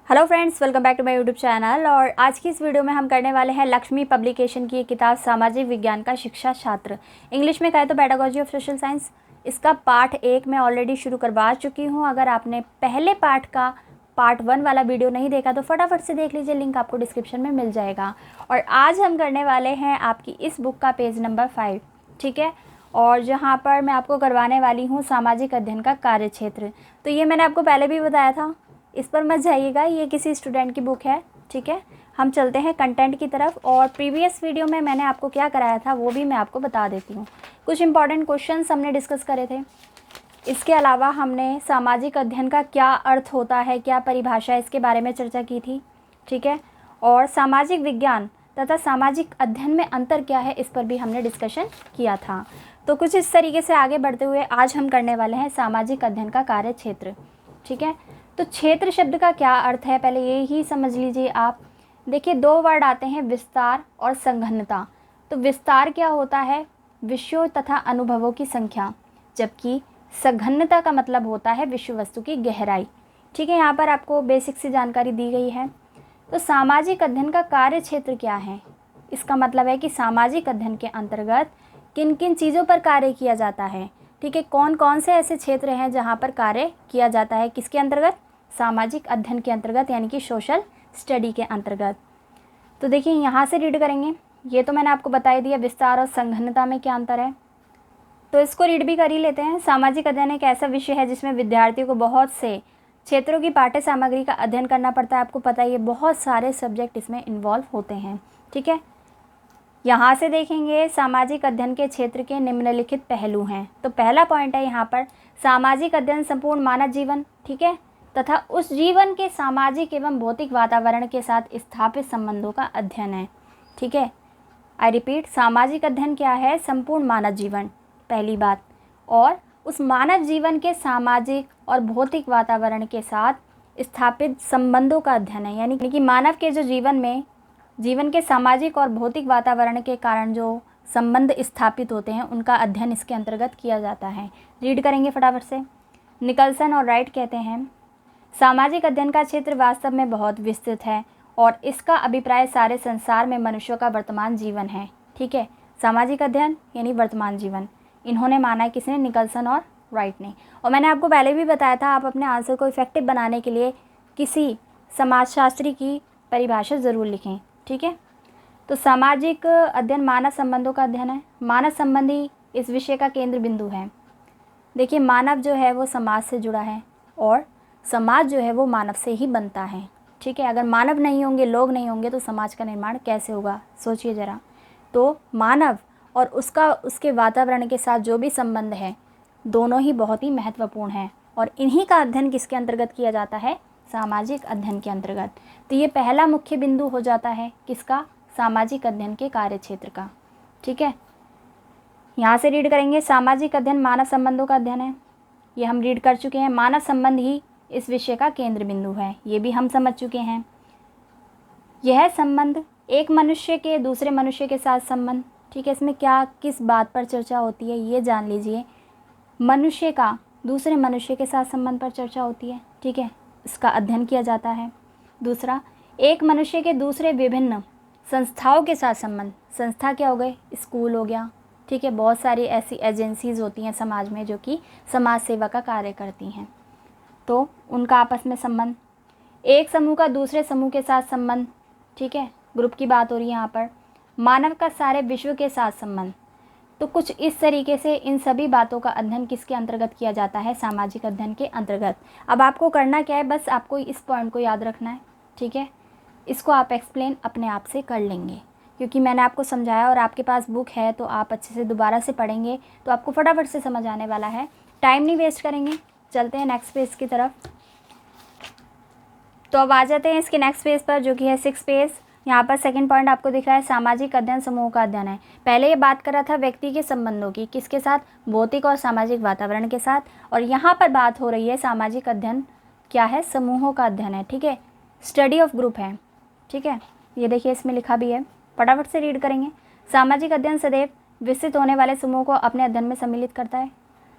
Hello friends, welcome back to my YouTube channel. और आज की इस वीडियो में हम करने वाले हैं लक्ष्मी पब्लिकेशन की एक किताब सामाजिक विज्ञान का शिक्षा छात्र, इंग्लिश में कहे तो पेडागोजी ऑफ सोशल साइंस। इसका पार्ट 1 मैं ऑलरेडी शुरू करवा चुकी हूँ। अगर आपने पहले पार्ट का पार्ट 1 वाला वीडियो नहीं देखा तो फटाफट से देख लीजिए, लिंक आपको डिस्क्रिप्शन में मिल जाएगा। और आज हम करने वाले हैं आपकी इस बुक का पेज नंबर 5, ठीक है। और जहाँ पर मैं आपको करवाने वाली हूँ सामाजिक अध्ययन का कार्यक्षेत्र। तो ये मैंने आपको पहले भी बताया था, इस पर मत जाइएगा, ये किसी स्टूडेंट की बुक है, ठीक है। हम चलते हैं कंटेंट की तरफ। और प्रीवियस वीडियो में मैंने आपको क्या कराया था वो भी मैं आपको बता देती हूँ। कुछ इंपॉर्टेंट क्वेश्चंस हमने डिस्कस करे थे। इसके अलावा हमने सामाजिक अध्ययन का क्या अर्थ होता है, क्या परिभाषा है, इसके बारे में चर्चा की थी, ठीक है। और सामाजिक विज्ञान तथा सामाजिक अध्ययन में अंतर क्या है, इस पर भी हमने डिस्कशन किया था। तो कुछ इस तरीके से आगे बढ़ते हुए आज हम करने वाले हैं सामाजिक अध्ययन का कार्यक्षेत्र, ठीक है। तो क्षेत्र शब्द का क्या अर्थ है, पहले ये ही समझ लीजिए आप। देखिए, 2 वर्ड आते हैं, विस्तार और संघनता। तो विस्तार क्या होता है, विषयों तथा अनुभवों की संख्या, जबकि संघनता का मतलब होता है विषय वस्तु की गहराई, ठीक है। यहाँ पर आपको बेसिक सी जानकारी दी गई है। तो सामाजिक अध्ययन का कार्य क्षेत्र क्या है, इसका मतलब है कि सामाजिक अध्ययन के अंतर्गत किन किन चीज़ों पर कार्य किया जाता है, ठीक है। कौन कौन से ऐसे क्षेत्र हैं जहाँ पर कार्य किया जाता है, किसके अंतर्गत, सामाजिक अध्ययन के अंतर्गत, यानी कि सोशल स्टडी के अंतर्गत। तो देखिए, यहाँ से रीड करेंगे। ये तो मैंने आपको बता ही दिया विस्तार और संघनता में क्या अंतर है, तो इसको रीड भी कर ही लेते हैं। सामाजिक अध्ययन एक ऐसा विषय है जिसमें विद्यार्थियों को बहुत से क्षेत्रों की पाठ्य सामग्री का अध्ययन करना पड़ता है। आपको पता ही है, बहुत सारे सब्जेक्ट इसमें इन्वॉल्व होते हैं, ठीक है। यहाँ से देखेंगे सामाजिक अध्ययन के क्षेत्र के निम्नलिखित पहलू हैं। तो पहला पॉइंट है यहाँ पर, सामाजिक अध्ययन संपूर्ण मानव जीवन, ठीक है, तथा उस जीवन के सामाजिक एवं भौतिक वातावरण के साथ स्थापित संबंधों का अध्ययन है, ठीक है। आई रिपीट, सामाजिक अध्ययन क्या है, संपूर्ण मानव जीवन, पहली बात, और उस मानव जीवन के सामाजिक और भौतिक वातावरण के साथ स्थापित संबंधों का अध्ययन है। यानी कि मानव के जो जीवन के सामाजिक और भौतिक वातावरण के कारण जो संबंध स्थापित होते हैं उनका अध्ययन इसके अंतर्गत किया जाता है। रीड करेंगे फटाफट से। निकलसन और राइट कहते हैं, सामाजिक अध्ययन का क्षेत्र वास्तव में बहुत विस्तृत है और इसका अभिप्राय सारे संसार में मनुष्यों का वर्तमान जीवन है, ठीक है। सामाजिक अध्ययन यानी वर्तमान जीवन, इन्होंने माना है, किसने, निकलसन और राइट ने। और मैंने आपको पहले भी बताया था, आप अपने आंसर को इफेक्टिव बनाने के लिए किसी समाजशास्त्री की परिभाषा ज़रूर लिखें, ठीक है। तो सामाजिक अध्ययन मानव संबंधों का अध्ययन है। मानव संबंधी इस विषय का केंद्र बिंदु है। देखिए, मानव जो है वो समाज से जुड़ा है और समाज जो है वो मानव से ही बनता है, ठीक है। अगर मानव नहीं होंगे, लोग नहीं होंगे, तो समाज का निर्माण कैसे होगा, सोचिए ज़रा। तो मानव और उसके वातावरण के साथ जो भी संबंध है, दोनों ही बहुत ही महत्वपूर्ण हैं और इन्हीं का अध्ययन किसके अंतर्गत किया जाता है, सामाजिक अध्ययन के अंतर्गत। तो ये पहला मुख्य बिंदु हो जाता है किसका, सामाजिक अध्ययन के कार्यक्षेत्र का, ठीक है। यहाँ से रीड करेंगे, सामाजिक अध्ययन मानव संबंधों का अध्ययन है, ये हम रीड कर चुके हैं। मानव संबंध ही इस विषय का केंद्र बिंदु है, ये भी हम समझ चुके हैं। यह संबंध एक मनुष्य के दूसरे मनुष्य के साथ संबंध, ठीक है। इसमें क्या किस बात पर चर्चा होती है ये जान लीजिए। मनुष्य का दूसरे मनुष्य के साथ संबंध पर चर्चा होती है, ठीक है, इसका अध्ययन किया जाता है। दूसरा, एक मनुष्य के दूसरे विभिन्न संस्थाओं के साथ संबंध। संस्था क्या हो गए, स्कूल हो गया, ठीक है। बहुत सारी ऐसी एजेंसीज़ होती हैं समाज में जो कि समाज सेवा का कार्य करती हैं, तो उनका आपस में संबंध। एक समूह का दूसरे समूह के साथ संबंध, ठीक है, ग्रुप की बात हो रही है यहाँ पर। मानव का सारे विश्व के साथ संबंध। तो कुछ इस तरीके से इन सभी बातों का अध्ययन किसके अंतर्गत किया जाता है, सामाजिक अध्ययन के अंतर्गत। अब आपको करना क्या है, बस आपको इस पॉइंट को याद रखना है, ठीक है। इसको आप एक्सप्लेन अपने आप से कर लेंगे, क्योंकि मैंने आपको समझाया और आपके पास बुक है तो आप अच्छे से दोबारा से पढ़ेंगे तो आपको फटाफट से समझ आने वाला है। टाइम नहीं वेस्ट करेंगे, चलते हैं नेक्स्ट पेज की तरफ। तो अब आ जाते हैं इसके नेक्स्ट पेज पर, जो कि है 6 पेज। यहाँ पर सेकंड पॉइंट आपको दिख रहा है, सामाजिक अध्ययन समूह का अध्ययन है। पहले ये बात कर रहा था व्यक्ति के संबंधों की, किसके साथ, भौतिक और सामाजिक वातावरण के साथ। और यहाँ पर बात हो रही है सामाजिक अध्ययन क्या है, समूहों का अध्ययन है, ठीक है, स्टडी ऑफ ग्रुप है, ठीक है। ये देखिए इसमें लिखा भी है, फटाफट से रीड करेंगे। सामाजिक अध्ययन सदैव विकसित होने वाले समूह को अपने अध्ययन में सम्मिलित करता है।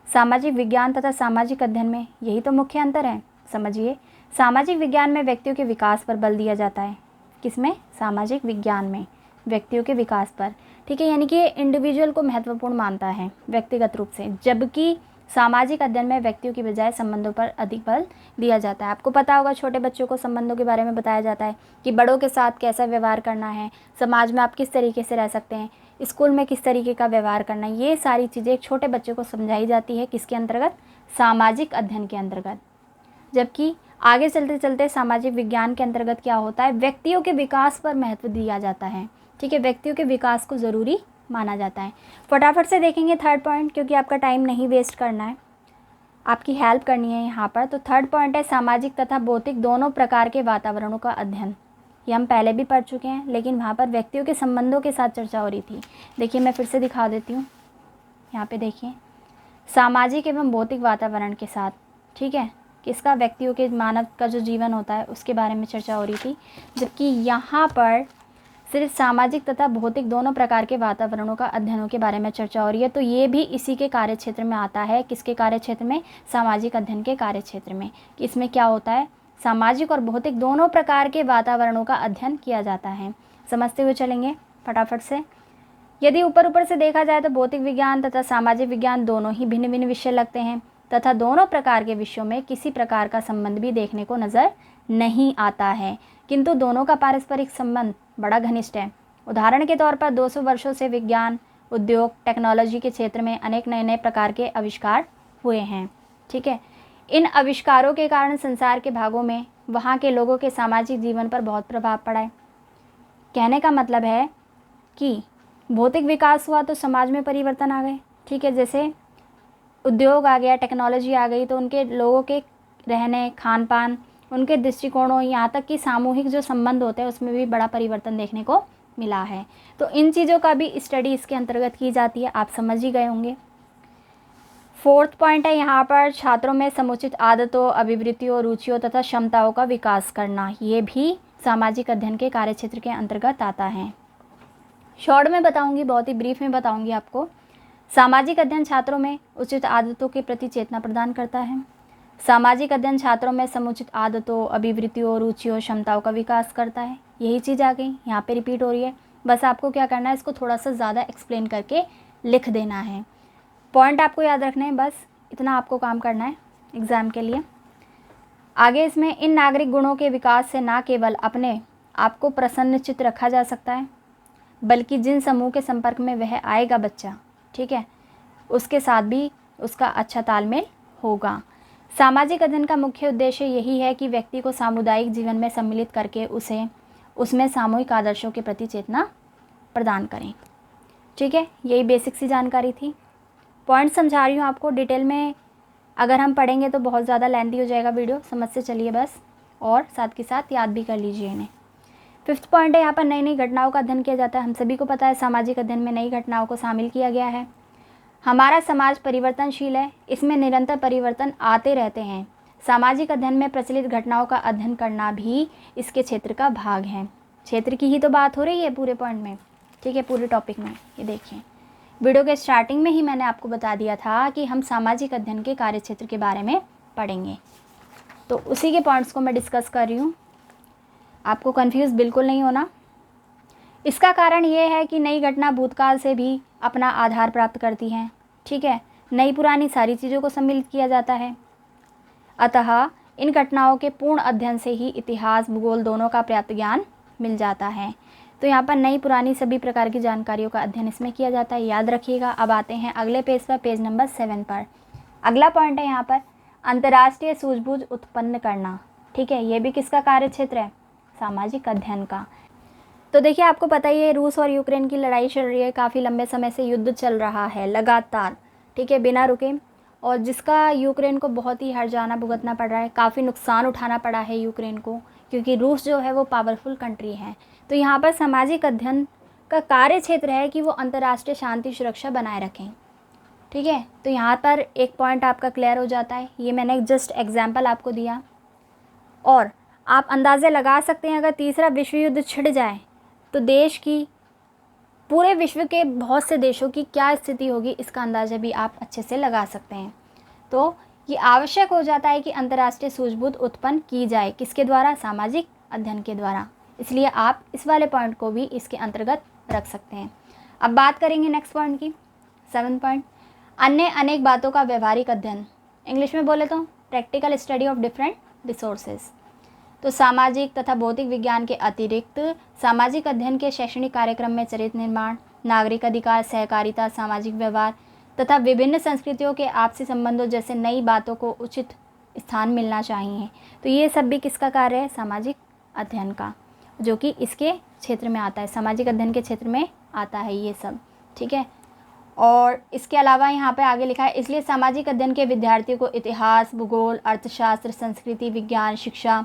सामाजिक विज्ञान तथा सामाजिक अध्ययन में यही तो मुख्य अंतर है, समझिए। सामाजिक विज्ञान में व्यक्तियों के विकास पर बल दिया जाता है। किसमें? सामाजिक विज्ञान में व्यक्तियों के विकास पर, ठीक है, यानी कि इंडिविजुअल को महत्वपूर्ण मानता है व्यक्तिगत रूप से, जबकि सामाजिक अध्ययन में व्यक्तियों की बजाय संबंधों पर अधिक बल दिया जाता है। आपको पता होगा छोटे बच्चों को संबंधों के बारे में बताया जाता है कि बड़ों के साथ कैसा व्यवहार करना है, समाज में आप किस तरीके से रह सकते हैं, स्कूल में किस तरीके का व्यवहार करना है, ये सारी चीज़ें एक छोटे बच्चे को समझाई जाती है। किसके अंतर्गत? सामाजिक अध्ययन के अंतर्गत। जबकि आगे चलते चलते सामाजिक विज्ञान के अंतर्गत क्या होता है? व्यक्तियों के विकास पर महत्व दिया जाता है, ठीक है, व्यक्तियों के विकास को ज़रूरी माना जाता है। फटाफट से देखेंगे थर्ड पॉइंट, क्योंकि आपका टाइम नहीं वेस्ट करना है, आपकी हेल्प करनी है यहाँ पर। तो थर्ड पॉइंट है सामाजिक तथा भौतिक दोनों प्रकार के वातावरणों का अध्ययन। ये हम पहले भी पढ़ चुके हैं, लेकिन वहाँ पर व्यक्तियों के संबंधों के साथ चर्चा हो रही थी। देखिए मैं फिर से दिखा देती हूँ, यहाँ पे देखिए, सामाजिक एवं भौतिक वातावरण के साथ, ठीक है, किसका? व्यक्तियों के, मानव का जो जीवन होता है उसके बारे में चर्चा हो रही थी। जबकि यहाँ पर सिर्फ सामाजिक तथा भौतिक दोनों प्रकार के वातावरणों का अध्ययनों के बारे में चर्चा हो रही है। तो ये भी इसी के कार्य क्षेत्र में आता है। किसके कार्य क्षेत्र में? सामाजिक अध्ययन के कार्य क्षेत्र में। कि इसमें क्या होता है? सामाजिक और भौतिक दोनों प्रकार के वातावरणों का अध्ययन किया जाता है। समझते हुए चलेंगे फटाफट से। यदि ऊपर से देखा जाए तो भौतिक विज्ञान तथा सामाजिक विज्ञान दोनों ही भिन्न भिन्न विषय लगते हैं तथा दोनों प्रकार के विषयों में किसी प्रकार का संबंध भी देखने को नज़र नहीं आता है, किंतु दोनों का पारस्परिक संबंध बड़ा घनिष्ठ है। उदाहरण के तौर पर 200 वर्षों से विज्ञान, उद्योग, टेक्नोलॉजी के क्षेत्र में अनेक नए नए प्रकार के आविष्कार हुए हैं, ठीक है। इन आविष्कारों के कारण संसार के भागों में वहाँ के लोगों के सामाजिक जीवन पर बहुत प्रभाव पड़ा है। कहने का मतलब है कि भौतिक विकास हुआ तो समाज में परिवर्तन आ गए, ठीक है, जैसे उद्योग आ गया, टेक्नोलॉजी आ गई, तो उनके लोगों के रहने, खान पान, उनके दृष्टिकोणों, यहाँ तक कि सामूहिक जो संबंध होते हैं उसमें भी बड़ा परिवर्तन देखने को मिला है। तो इन चीज़ों का भी स्टडी इसके अंतर्गत की जाती है, आप समझ ही गए होंगे। फोर्थ पॉइंट है यहाँ पर छात्रों में समुचित आदतों, अभिवृत्तियों, रुचियों तथा क्षमताओं का विकास करना। ये भी सामाजिक अध्ययन के कार्यक्षेत्र के अंतर्गत आता है। शॉर्ट में बताऊंगी, बहुत ही ब्रीफ में बताऊंगी आपको। सामाजिक अध्ययन छात्रों में उचित आदतों के प्रति चेतना प्रदान करता है। सामाजिक अध्ययन छात्रों में समुचित आदतों, अभिवृत्तियों, रुचियों, क्षमताओं का विकास करता है। यही चीज़ आ गई, यहाँ पे रिपीट हो रही है। बस आपको क्या करना है, इसको थोड़ा सा ज़्यादा एक्सप्लेन करके लिख देना है। पॉइंट आपको याद रखने हैं, बस इतना आपको काम करना है एग्ज़ाम के लिए। आगे इसमें इन नागरिक गुणों के विकास से न केवल अपने आप को प्रसन्नचित्त रखा जा सकता है, बल्कि जिन समूह के संपर्क में वह आएगा बच्चा, ठीक है, उसके साथ भी उसका अच्छा तालमेल होगा। सामाजिक अध्ययन का मुख्य उद्देश्य यही है कि व्यक्ति को सामुदायिक जीवन में सम्मिलित करके उसे उसमें सामूहिक आदर्शों के प्रति चेतना प्रदान करें, ठीक है। यही बेसिक सी जानकारी थी। पॉइंट समझा रही हूँ आपको, डिटेल में अगर हम पढ़ेंगे तो बहुत ज़्यादा लेंथी हो जाएगा वीडियो, समझ से चलिए बस, और साथ के साथ याद भी कर लीजिए इन्हें। फिफ्थ पॉइंट है यहाँ पर नई नई घटनाओं का अध्ययन किया जाता है। हम सभी को पता है सामाजिक अध्ययन में नई घटनाओं को शामिल किया गया है। हमारा समाज परिवर्तनशील है, इसमें निरंतर परिवर्तन आते रहते हैं। सामाजिक अध्ययन में प्रचलित घटनाओं का अध्ययन करना भी इसके क्षेत्र का भाग है। क्षेत्र की ही तो बात हो रही है पूरे पॉइंट में, ठीक है, पूरे टॉपिक में। ये देखिए वीडियो के स्टार्टिंग में ही मैंने आपको बता दिया था कि हम सामाजिक अध्ययन के कार्य क्षेत्र के बारे में पढ़ेंगे, तो उसी के पॉइंट्स को मैं डिस्कस कर रही हूँ। आपको कंफ्यूज बिल्कुल नहीं होना। इसका कारण ये है कि नई घटना भूतकाल से भी अपना आधार प्राप्त करती हैं, ठीक है, नई पुरानी सारी चीज़ों को सम्मिलित किया जाता है। अतः इन घटनाओं के पूर्ण अध्ययन से ही इतिहास, भूगोल दोनों का पर्याप्त ज्ञान मिल जाता है। तो यहाँ पर नई पुरानी सभी प्रकार की जानकारियों का अध्ययन इसमें किया जाता है, याद रखिएगा। अब आते हैं अगले पेज पर, पेज नंबर 7 पर। अगला पॉइंट है यहाँ पर अंतर्राष्ट्रीय सूझबूझ उत्पन्न करना, ठीक है, ये भी किसका कार्य क्षेत्र है? सामाजिक अध्ययन का। तो देखिए आपको पता ही है रूस और यूक्रेन की लड़ाई चल रही है, काफ़ी लंबे समय से युद्ध चल रहा है लगातार, ठीक है, बिना रुके, और जिसका यूक्रेन को बहुत ही हर्जाना भुगतना पड़ रहा है, काफ़ी नुकसान उठाना पड़ा है यूक्रेन को, क्योंकि रूस जो है वो पावरफुल कंट्री है। तो यहाँ पर सामाजिक अध्ययन का कार्य क्षेत्र है कि वो अंतर्राष्ट्रीय शांति सुरक्षा बनाए रखें, ठीक है। तो यहाँ पर एक पॉइंट आपका क्लियर हो जाता है। ये मैंने जस्ट एग्जाम्पल आपको दिया, और आप अंदाज़े लगा सकते हैं अगर तीसरा विश्व युद्ध छिड़ जाए तो देश की, पूरे विश्व के बहुत से देशों की क्या स्थिति होगी, इसका अंदाज़ा भी आप अच्छे से लगा सकते हैं। तो ये आवश्यक हो जाता है कि अंतर्राष्ट्रीय सूझबूझ उत्पन्न की जाए। किसके द्वारा? सामाजिक अध्ययन के द्वारा। इसलिए आप इस वाले पॉइंट को भी इसके अंतर्गत रख सकते हैं। अब बात करेंगे नेक्स्ट पॉइंट की, 7 पॉइंट, अन्य अनेक बातों का व्यवहारिक अध्ययन। इंग्लिश में बोले तो practical study of different resources. तो सामाजिक तथा भौतिक विज्ञान के अतिरिक्त सामाजिक अध्ययन के शैक्षणिक कार्यक्रम में चरित्र निर्माण, नागरिक अधिकार, सहकारिता, सामाजिक व्यवहार तथा विभिन्न संस्कृतियों के आपसी संबंधों जैसे नई बातों को उचित स्थान मिलना चाहिए। तो ये सब भी किसका कार्य है? सामाजिक अध्ययन का, जो कि इसके क्षेत्र में आता है, सामाजिक अध्ययन के क्षेत्र में आता है ये सब, ठीक है। और इसके अलावा यहाँ पे आगे लिखा है, इसलिए सामाजिक अध्ययन के विद्यार्थियों को इतिहास, भूगोल, अर्थशास्त्र, संस्कृति, विज्ञान, शिक्षा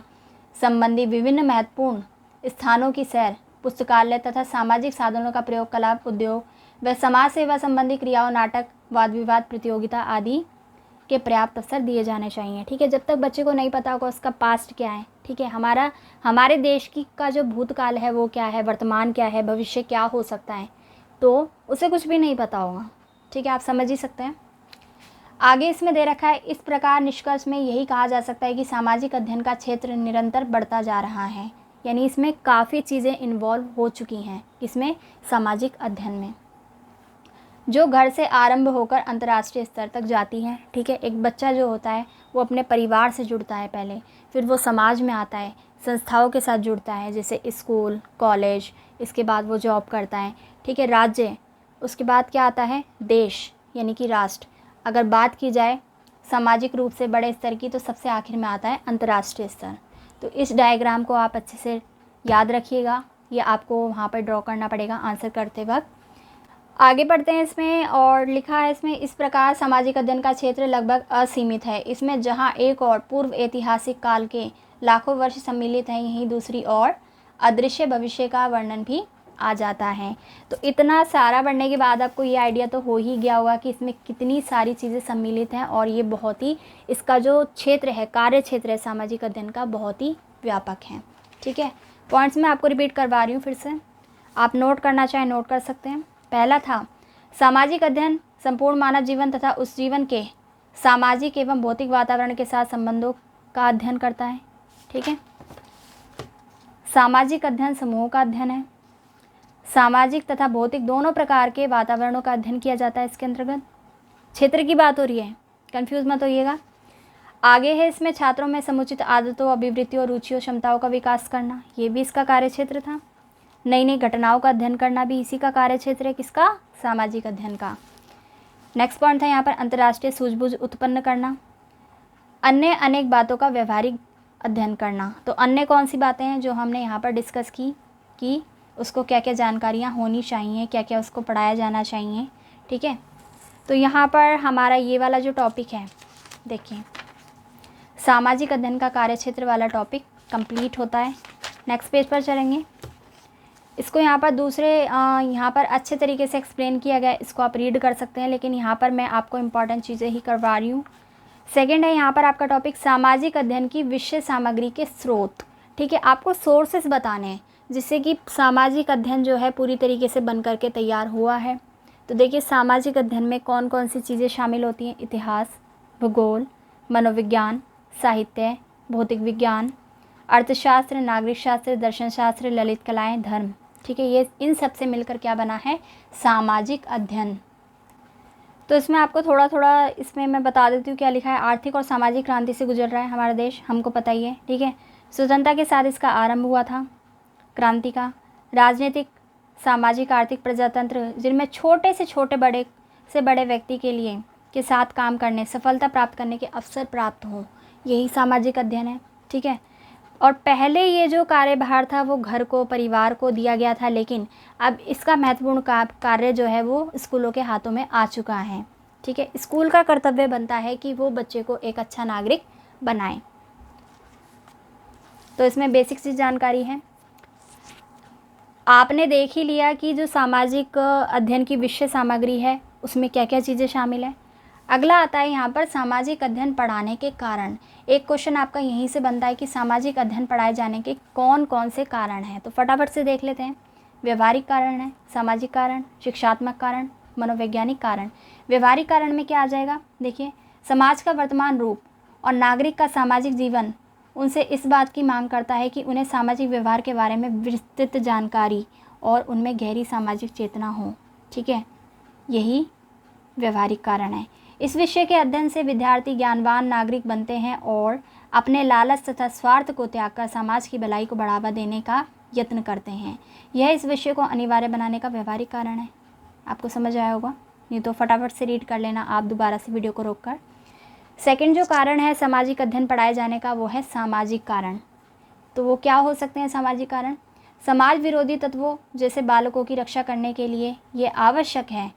संबंधी विभिन्न महत्वपूर्ण स्थानों की सैर, पुस्तकालय तथा सामाजिक साधनों का प्रयोग, कला, उद्योग व समाज सेवा संबंधी क्रियाओं, नाटक, वाद विवाद प्रतियोगिता आदि के पर्याप्त अवसर दिए जाने चाहिए, ठीक है। जब तक बच्चे को नहीं पता होगा उसका पास्ट क्या है, ठीक है, हमारे देश की का जो भूतकाल है वो क्या है, वर्तमान क्या है, भविष्य क्या हो सकता है, तो उसे कुछ भी नहीं पता होगा, ठीक है, आप समझ ही सकते हैं। आगे इसमें दे रखा है, इस प्रकार निष्कर्ष में यही कहा जा सकता है कि सामाजिक अध्ययन का क्षेत्र निरंतर बढ़ता जा रहा है, यानी इसमें काफ़ी चीज़ें इन्वॉल्व हो चुकी हैं, इसमें सामाजिक अध्ययन में, जो घर से आरंभ होकर अंतर्राष्ट्रीय स्तर तक जाती है, ठीक है। एक बच्चा जो होता है वो अपने परिवार से जुड़ता है पहले, फिर वो समाज में आता है, संस्थाओं के साथ जुड़ता है, जैसे स्कूल, कॉलेज, इसके बाद वो जॉब करता है, ठीक है, राज्य, उसके बाद क्या आता है? देश, यानी कि राष्ट्र। अगर बात की जाए सामाजिक रूप से बड़े स्तर की, तो सबसे आखिर में आता है अंतर्राष्ट्रीय स्तर। तो इस डायग्राम को आप अच्छे से याद रखिएगा, ये आपको वहाँ पर ड्रॉ करना पड़ेगा आंसर करते वक्त। आगे बढ़ते हैं इसमें, और लिखा है इसमें, इस प्रकार सामाजिक अध्ययन का क्षेत्र लगभग असीमित है। इसमें जहाँ एक और पूर्व ऐतिहासिक काल के लाखों वर्ष सम्मिलित हैं, यहीं दूसरी ओर अदृश्य भविष्य का वर्णन भी आ जाता है। तो इतना सारा पढ़ने के बाद आपको ये आइडिया तो हो ही गया होगा कि इसमें कितनी सारी चीज़ें सम्मिलित हैं, और ये बहुत ही, इसका जो क्षेत्र है, कार्य क्षेत्र है सामाजिक अध्ययन का, बहुत ही व्यापक है, ठीक है। पॉइंट्स मैं आपको रिपीट करवा रही हूँ फिर से, आप नोट करना चाहें नोट कर सकते हैं। पहला था, सामाजिक अध्ययन संपूर्ण मानव जीवन तथा उस जीवन के सामाजिक एवं भौतिक वातावरण के साथ संबंधों का अध्ययन करता है, ठीक है। सामाजिक अध्ययन समूहों का अध्ययन है। सामाजिक तथा भौतिक दोनों प्रकार के वातावरणों का अध्ययन किया जाता है इसके अंतर्गत। क्षेत्र की बात हो रही है, कंफ्यूज मत होइएगा। आगे है इसमें छात्रों में समुचित आदतों, अभिवृत्तियों, रुचियों, क्षमताओं का विकास करना, ये भी इसका कार्य क्षेत्र था। नई नई घटनाओं का अध्ययन करना भी इसी का कार्य क्षेत्र है, किसका? सामाजिक अध्ययन का। नेक्स्ट पॉइंट था यहाँ पर, अंतर्राष्ट्रीय सूझबूझ उत्पन्न करना, अन्य अनेक बातों का व्यवहारिक अध्ययन करना। तो अन्य कौन सी बातें हैं जो हमने यहाँ पर डिस्कस की कि उसको क्या क्या जानकारियाँ होनी चाहिए, क्या क्या उसको पढ़ाया जाना चाहिए, ठीक है। तो यहाँ पर हमारा ये वाला जो टॉपिक है, देखिए, सामाजिक अध्ययन का कार्य क्षेत्र वाला टॉपिक कंप्लीट होता है। नेक्स्ट पेज पर चलेंगे। इसको यहाँ पर यहाँ पर अच्छे तरीके से एक्सप्लेन किया गया है, इसको आप रीड कर सकते हैं, लेकिन यहाँ पर मैं आपको इम्पॉर्टेंट चीज़ें ही करवा रही हूँ। सेकेंड है यहाँ पर आपका टॉपिक सामाजिक अध्ययन की विषय सामग्री के स्रोत, ठीक है। आपको सोर्सेस बताने हैं जिससे कि सामाजिक अध्ययन जो है पूरी तरीके से बन करके तैयार हुआ है। तो देखिए, सामाजिक अध्ययन में कौन कौन सी चीज़ें शामिल होती हैं? इतिहास, भूगोल, मनोविज्ञान, साहित्य, भौतिक विज्ञान, अर्थशास्त्र, नागरिक शास्त्र, दर्शन शास्त्र, ललित कलाएँ, धर्म, ठीक है। ये इन सब से मिलकर क्या बना है? सामाजिक अध्ययन। तो इसमें आपको थोड़ा थोड़ा इसमें मैं बता देती हूँ क्या लिखा है। आर्थिक और सामाजिक क्रांति से गुजर रहा है हमारा देश, हमको पता ही है, ठीक है। स्वतंत्रता के साथ इसका आरंभ हुआ था क्रांति का। राजनीतिक, सामाजिक, आर्थिक प्रजातंत्र जिनमें छोटे से छोटे, बड़े से बड़े व्यक्ति के लिए के साथ काम करने, सफलता प्राप्त करने के अवसर प्राप्त हों, यही सामाजिक अध्ययन है, ठीक है। और पहले ये जो कार्यभार था वो घर को, परिवार को दिया गया था, लेकिन अब इसका महत्वपूर्ण कार्य जो है वो स्कूलों के हाथों में आ चुका है, ठीक है। स्कूल का कर्तव्य बनता है कि वो बच्चे को एक अच्छा नागरिक बनाए। तो इसमें बेसिक सी जानकारी है, आपने देख ही लिया कि जो सामाजिक अध्ययन की विषय सामग्री है उसमें क्या क्या चीज़ें शामिल है। अगला आता है यहाँ पर सामाजिक अध्ययन पढ़ाने के कारण। एक क्वेश्चन आपका यहीं से बनता है कि सामाजिक अध्ययन पढ़ाए जाने के कौन कौन से कारण हैं, तो फटाफट से देख लेते हैं। व्यवहारिक कारण है, सामाजिक कारण, शिक्षात्मक कारण, मनोवैज्ञानिक कारण। व्यवहारिक कारण में क्या आ जाएगा? देखिए, समाज का वर्तमान रूप और नागरिक का सामाजिक जीवन उनसे इस बात की मांग करता है कि उन्हें सामाजिक व्यवहार के बारे में विस्तृत जानकारी और उनमें गहरी सामाजिक चेतना हो। ठीक है, यही व्यवहारिक कारण है। इस विषय के अध्ययन से विद्यार्थी ज्ञानवान नागरिक बनते हैं और अपने लालच तथा स्वार्थ को त्याग कर समाज की भलाई को बढ़ावा देने का यत्न करते हैं। यह इस विषय को अनिवार्य बनाने का व्यवहारिक कारण है। आपको समझ आया होगा, नहीं तो फटाफट से रीड कर लेना आप दोबारा से वीडियो को रोककर। सेकंड जो कारण है सामाजिक अध्ययन पढ़ाए जाने का, वो है सामाजिक कारण। तो वो क्या हो सकते हैं सामाजिक कारण? समाज विरोधी तत्वों जैसे बालकों की रक्षा करने के लिए ये आवश्यक है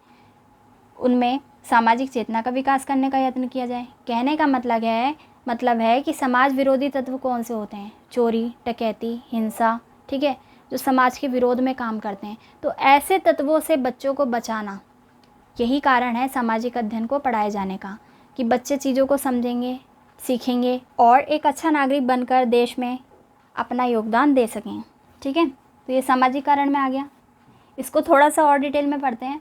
उनमें सामाजिक चेतना का विकास करने का यत्न किया जाए। कहने का मतलब है कि समाज विरोधी तत्व कौन से होते हैं? चोरी, डकैती, हिंसा, ठीक है, जो समाज के विरोध में काम करते हैं। तो ऐसे तत्वों से बच्चों को बचाना, यही कारण है सामाजिक अध्ययन को पढ़ाए जाने का, कि बच्चे चीज़ों को समझेंगे, सीखेंगे और एक अच्छा नागरिक बनकर देश में अपना योगदान दे सकें। ठीक है, तो ये सामाजिक कारण में आ गया। इसको थोड़ा सा और डिटेल में पढ़ते हैं।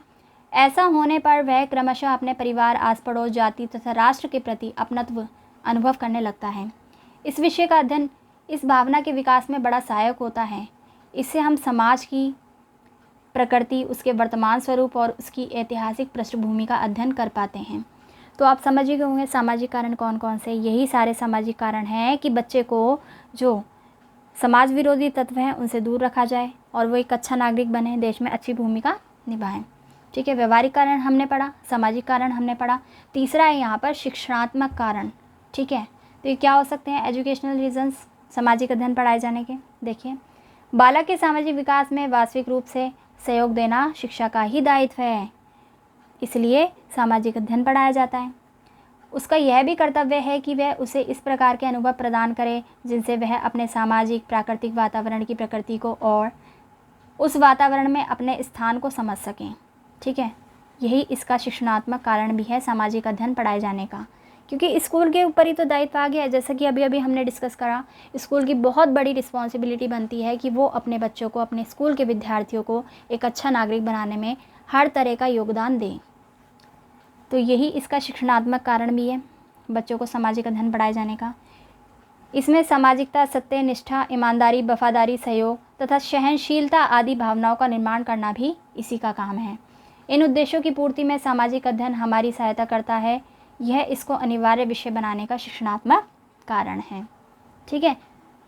ऐसा होने पर वह क्रमशः अपने परिवार, आस पड़ोस, जाति तथा राष्ट्र के प्रति अपनत्व अनुभव करने लगता है। इस विषय का अध्ययन इस भावना के विकास में बड़ा सहायक होता है। इससे हम समाज की प्रकृति, उसके वर्तमान स्वरूप और उसकी ऐतिहासिक पृष्ठभूमि का अध्ययन कर पाते हैं। तो आप समझ ही गए होंगे सामाजिक कारण कौन कौन से। यही सारे सामाजिक कारण हैं कि बच्चे को जो समाज विरोधी तत्व हैं उनसे दूर रखा जाए और वो एक अच्छा नागरिक बने, देश में अच्छी भूमिका निभाएं। ठीक है, व्यवहारिक कारण हमने पढ़ा, सामाजिक कारण हमने पढ़ा। तीसरा है यहाँ पर शिक्षणात्मक कारण। ठीक है, तो ये क्या हो सकते हैं? एजुकेशनल रीजंस सामाजिक अध्ययन पढ़ाए जाने के। देखिए, बालक के सामाजिक विकास में वास्तविक रूप से सहयोग देना शिक्षा का ही दायित्व है, इसलिए सामाजिक अध्ययन पढ़ाया जाता है। उसका यह भी कर्तव्य है कि वह उसे इस प्रकार के अनुभव प्रदान करे जिनसे वह अपने सामाजिक प्राकृतिक वातावरण की प्रकृति को और उस वातावरण में अपने स्थान को समझ सकें। ठीक है, यही इसका शिक्षणात्मक कारण भी है सामाजिक अध्ययन पढ़ाए जाने का, क्योंकि स्कूल के ऊपर ही तो दायित्व आ गया है। जैसा कि अभी हमने डिस्कस करा, स्कूल की बहुत बड़ी रिस्पॉन्सिबिलिटी बनती है कि वो अपने बच्चों को, अपने स्कूल के विद्यार्थियों को एक अच्छा नागरिक बनाने में हर तरह का योगदान दें। तो यही इसका शिक्षणात्मक कारण भी है बच्चों को सामाजिक अध्ययन पढ़ाए जाने का। इसमें सामाजिकता, सत्य, निष्ठा, ईमानदारी, वफादारी, सहयोग तथा सहनशीलता आदि भावनाओं का निर्माण करना भी इसी का काम है। इन उद्देश्यों की पूर्ति में सामाजिक अध्ययन हमारी सहायता करता है। यह इसको अनिवार्य विषय बनाने का शिक्षणात्मक कारण है। ठीक है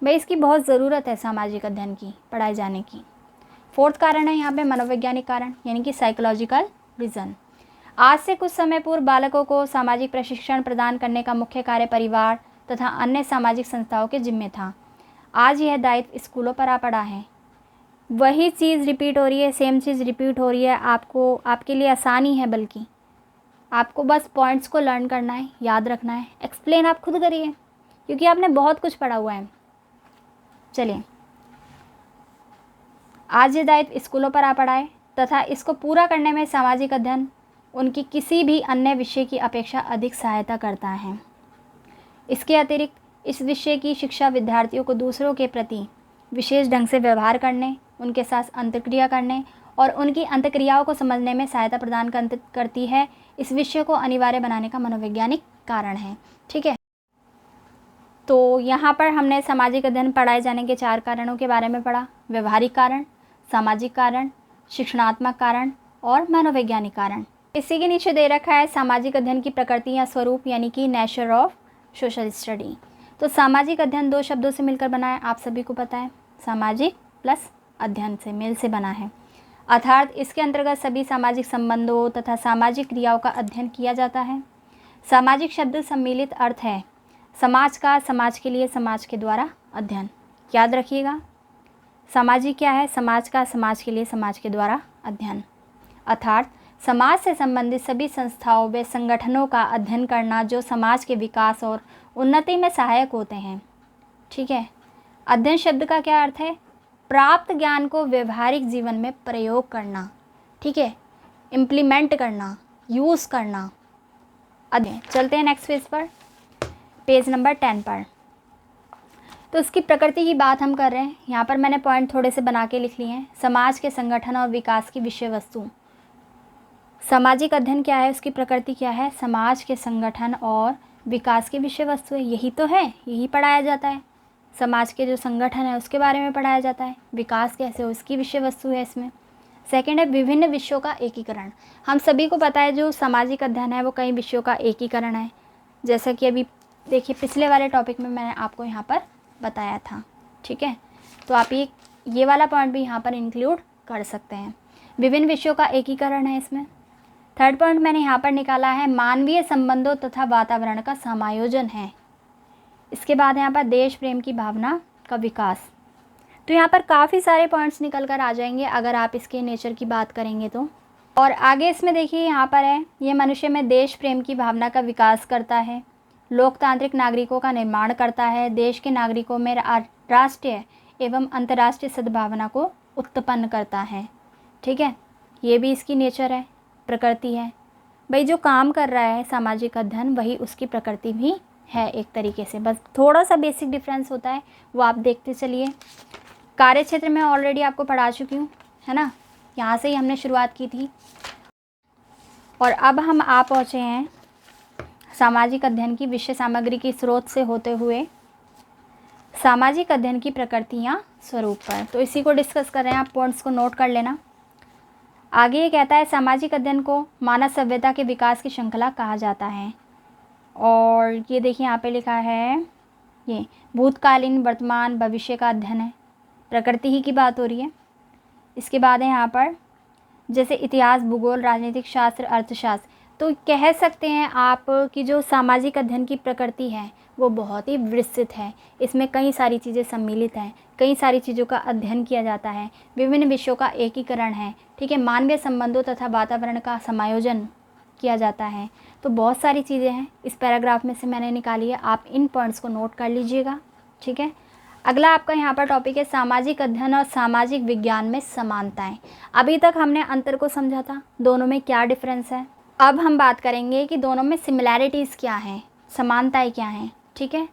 भाई, इसकी बहुत ज़रूरत है सामाजिक अध्ययन की पढ़ाए जाने की। फोर्थ कारण है यहाँ पे मनोवैज्ञानिक कारण, यानी कि साइकोलॉजिकल रीज़न। आज से कुछ समय पूर्व बालकों को सामाजिक प्रशिक्षण प्रदान करने का मुख्य कार्य परिवार तथा अन्य सामाजिक संस्थाओं के जिम्मे था। आज यह दायित्व स्कूलों पर आ पड़ा है। वही चीज़ रिपीट हो रही है, सेम चीज़ रिपीट हो रही है। आपके लिए आसानी है, बल्कि आपको बस पॉइंट्स को लर्न करना है, याद रखना है। एक्सप्लेन आप खुद करिए, क्योंकि आपने बहुत कुछ पढ़ा हुआ है। चलिए, आज ये दायित्व स्कूलों पर आ पड़ा है तथा इसको पूरा करने में सामाजिक अध्ययन उनकी किसी भी अन्य विषय की अपेक्षा अधिक सहायता करता है। इसके अतिरिक्त इस विषय की शिक्षा विद्यार्थियों को दूसरों के प्रति विशेष ढंग से व्यवहार करने, उनके साथ अंतर्क्रिया करने और उनकी अंतक्रियाओं को समझने में सहायता प्रदान करती है। इस विषय को अनिवार्य बनाने का मनोवैज्ञानिक कारण है। ठीक है, तो यहाँ पर हमने सामाजिक अध्ययन पढ़ाए जाने के 4 कारणों के बारे में पढ़ा। व्यवहारिक कारण, सामाजिक कारण, शिक्षणात्मक कारण और मनोवैज्ञानिक कारण। इसी के नीचे दे रखा है सामाजिक अध्ययन की प्रकृति या स्वरूप, यानी कि नेचर ऑफ सोशल स्टडी। तो सामाजिक अध्ययन 2 शब्दों से मिलकर बना है, आप सभी को पता है। सामाजिक प्लस अध्ययन से, मेल से बना है। अर्थात इसके अंतर्गत सभी सामाजिक संबंधों तथा सामाजिक क्रियाओं का अध्ययन किया जाता है। सामाजिक शब्द सम्मिलित अर्थ है समाज का, समाज के लिए, समाज के द्वारा अध्ययन। याद रखिएगा, सामाजिक क्या है? समाज का, समाज के लिए, समाज के द्वारा अध्ययन। अर्थात समाज से संबंधित सभी संस्थाओं व संगठनों का अध्ययन करना जो समाज के विकास और उन्नति में सहायक होते हैं। ठीक है, अध्ययन शब्द का क्या अर्थ है? प्राप्त ज्ञान को व्यवहारिक जीवन में प्रयोग करना। ठीक है, इम्प्लीमेंट करना, यूज़ करना। अध्ययन। चलते हैं नेक्स्ट पेज पर, पेज नंबर 10 पर। तो इसकी प्रकृति की बात हम कर रहे हैं। यहाँ पर मैंने पॉइंट थोड़े से बना के लिख लिए हैं। समाज के संगठन और विकास की विषय वस्तु। सामाजिक अध्ययन क्या है, उसकी प्रकृति क्या है, समाज के संगठन और विकास की विषय वस्तु है। यही तो है, यही पढ़ाया जाता है। समाज के जो संगठन है उसके बारे में पढ़ाया जाता है, विकास कैसे हो उसकी विषय वस्तु है इसमें। सेकंड है विभिन्न विषयों का एकीकरण। हम सभी को पता है जो सामाजिक अध्ययन है वो कई विषयों का एकीकरण है, जैसा कि अभी देखिए पिछले वाले टॉपिक में मैंने आपको यहाँ पर बताया था। ठीक है, तो आप ये वाला पॉइंट भी यहाँ पर इंक्लूड कर सकते हैं। विभिन्न विषयों का एकीकरण है इसमें। थर्ड पॉइंट मैंने यहाँ पर निकाला है मानवीय संबंधों तथा वातावरण का समायोजन है। इसके बाद यहाँ पर देश प्रेम की भावना का विकास। तो यहाँ पर काफ़ी सारे पॉइंट्स निकल कर आ जाएंगे अगर आप इसके नेचर की बात करेंगे तो। और आगे इसमें देखिए यहाँ पर है, ये मनुष्य में देश प्रेम की भावना का विकास करता है, लोकतांत्रिक नागरिकों का निर्माण करता है, देश के नागरिकों में राष्ट्रीय एवं अंतर्राष्ट्रीय सद्भावना को उत्पन्न करता है। ठीक है, ये भी इसकी नेचर है, प्रकृति है। भाई जो काम कर रहा है सामाजिक अध्ययन वही उसकी प्रकृति भी है एक तरीके से, बस थोड़ा सा बेसिक डिफरेंस होता है, वो आप देखते चलिए। कार्य क्षेत्र में ऑलरेडी आपको पढ़ा चुकी हूँ, है ना, यहाँ से ही हमने शुरुआत की थी। और अब हम आ पहुँचे हैं सामाजिक अध्ययन की विषय सामग्री की स्रोत से होते हुए सामाजिक अध्ययन की प्रकृति या स्वरूप पर। तो इसी को डिस्कस कर रहे हैं, आप पॉइंट्स को नोट कर लेना। आगे ये कहता है सामाजिक अध्ययन को मानव सभ्यता के विकास की श्रृंखला कहा जाता है। और ये देखिए यहाँ पे लिखा है, ये भूतकालीन वर्तमान भविष्य का अध्ययन है, प्रकृति ही की बात हो रही है। इसके बाद है यहाँ पर जैसे इतिहास, भूगोल, राजनीतिक शास्त्र, अर्थशास्त्र। तो कह सकते हैं आप कि जो सामाजिक अध्ययन की प्रकृति है वो बहुत ही विस्तृत है। इसमें कई सारी चीज़ें सम्मिलित हैं, कई सारी चीज़ों का अध्ययन किया जाता है, विभिन्न विषयों का एकीकरण है। ठीक है, मानवीय संबंधों तथा वातावरण का समायोजन किया जाता है। तो बहुत सारी चीज़ें हैं, इस पैराग्राफ में से मैंने निकाली है, आप इन पॉइंट्स को नोट कर लीजिएगा। ठीक है, अगला आपका यहाँ पर टॉपिक है सामाजिक अध्ययन और सामाजिक विज्ञान में समानताएं। अभी तक हमने अंतर को समझा था, दोनों में क्या डिफरेंस है। अब हम बात करेंगे कि दोनों में सिमिलैरिटीज़ क्या हैं, समानताएं क्या हैं। ठीक है,